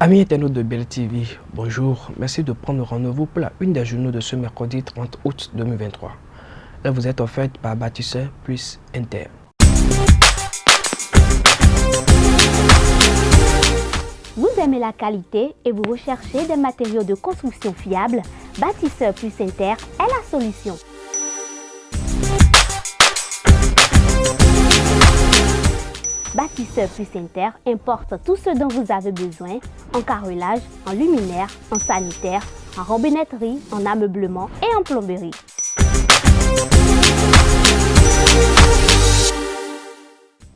Amis internautes de Bell TV, bonjour. Merci de prendre rendez-vous pour la une des journaux de ce mercredi 30 août 2023. Là, vous êtes offerte par Bâtisseur plus Inter. Vous aimez la qualité et vous recherchez des matériaux de construction fiables? Bâtisseur plus Inter est la solution. Bâtisseur plus Inter importe tout ce dont vous avez besoin en carrelage, en luminaire, en sanitaire, en robinetterie, en ameublement et en plomberie.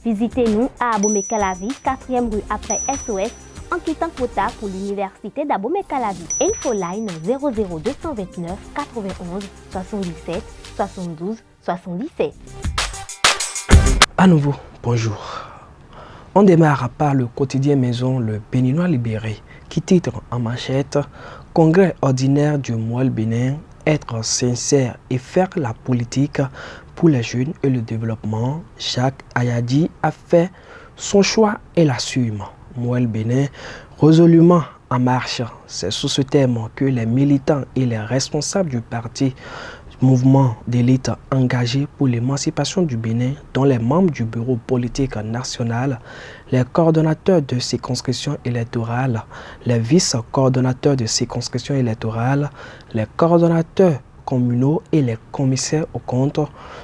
Visitez-nous à Abomey-Calavi, 4e rue après SOS, en quittant Kota pour l'université d'Abomey-Calavi. Infoline 00229 91 77 72 77. À nouveau, bonjour. On démarre par le quotidien maison Le Béninois libéré qui titre en manchette « Congrès ordinaire du Mouel Bénin, être sincère et faire la politique pour les jeunes et le développement ». Jacques Ayadi a fait son choix et l'assume. Mouel Bénin résolument en marche. C'est sous ce thème que les militants et les responsables du parti mouvement d'élite engagé pour l'émancipation du Bénin, dont les membres du bureau politique national, les coordonnateurs de circonscriptions électorales, les vice-coordonnateurs de circonscriptions électorales, les coordonnateurs communaux et les commissaires aux comptes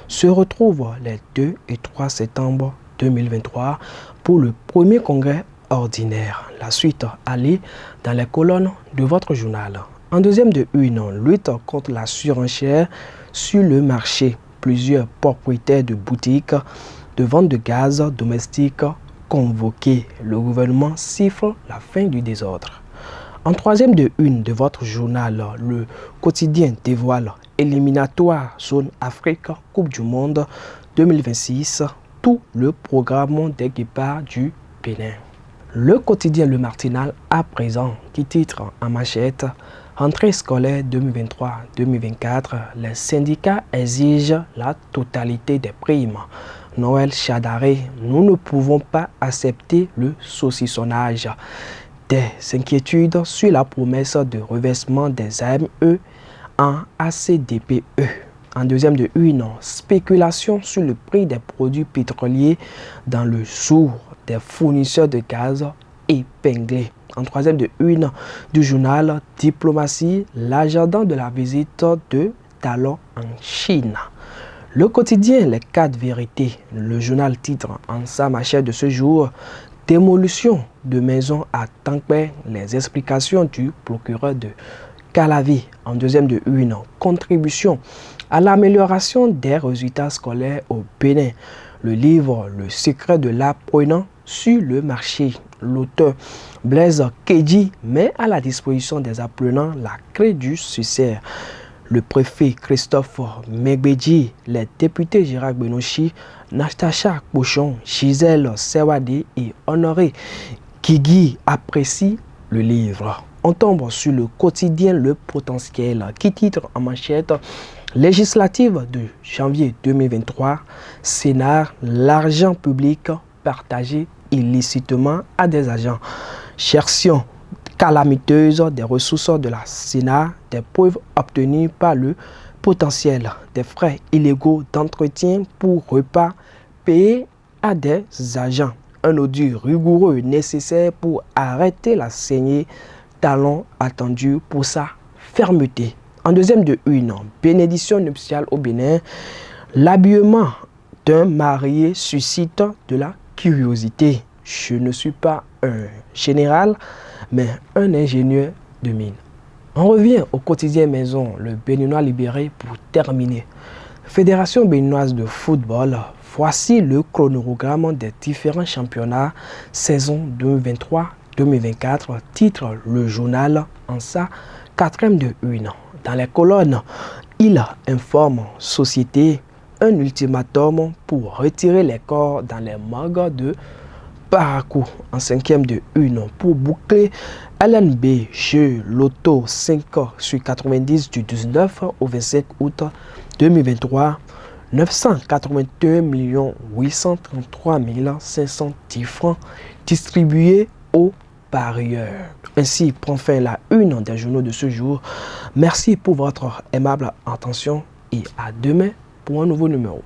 se retrouvent les 2 et 3 septembre 2023 pour le premier congrès ordinaire. La suite à lire dans les colonnes de votre journal. En deuxième de une, lutte contre la surenchère sur le marché. Plusieurs propriétaires de boutiques de vente de gaz domestique convoqués. Le gouvernement siffle la fin du désordre. En troisième de une de votre journal, le quotidien dévoile éliminatoire zone Afrique Coupe du Monde 2026, tout le programme des guépards du Bénin. Le quotidien Le Martinal à présent qui titre en manchette Rentrée scolaire 2023-2024, les syndicats exigent la totalité des primes. Noël Chadaré, nous ne pouvons pas accepter le saucissonnage. Des inquiétudes sur la promesse de reversement des AME en ACDPE. En deuxième de une, spéculation sur le prix des produits pétroliers dans le jour des fournisseurs de gaz épinglés. En troisième de une du journal Diplomatie, l'agenda de la visite de Talon en Chine. Le quotidien Les 4 vérités, le journal titre en sa machette de ce jour Démolition de maisons à Tankpé, les explications du procureur de Calavi. En deuxième de une, contribution à l'amélioration des résultats scolaires au Bénin. Le livre Le secret de l'apprenant sur le marché. L'auteur Blaise Kedji met à la disposition des apprenants la clé du succès. Le préfet Christophe Megbedji, les députés Gérard Benochi, Nastacha Pochon, Gisèle Sewadi et Honoré Kigi apprécient le livre. On tombe sur le quotidien Le Potentiel qui titre en manchette législative de janvier 2023, Sénat, l'argent public partagé illicitement à des agents. Cherchons calamiteuse des ressources de la Sénat, des preuves obtenues par le potentiel, des frais illégaux d'entretien pour repas payés à des agents. Un audit rigoureux nécessaire pour arrêter la saignée, talon attendu pour sa fermeté. En deuxième de une, bénédiction nuptiale au Bénin, l'habillement d'un marié suscite de la curiosité. Je ne suis pas un général, mais un ingénieur de mine. On revient au quotidien maison, le Béninois libéré pour terminer. Fédération béninoise de football, voici le chronogramme des différents championnats saison 2023-2024, titre le journal en sa 4e de une. Dans les colonnes, il informe société un ultimatum pour retirer les corps dans les morgues de Parakou. En 5e de une pour boucler LNB jeu loto 5 sur 90 du 19 au 25 août 2023. 981 833 510 francs distribués aux parieurs. Ainsi prend fin la une des journaux de ce jour. Merci pour votre aimable attention et à demain pour un nouveau numéro.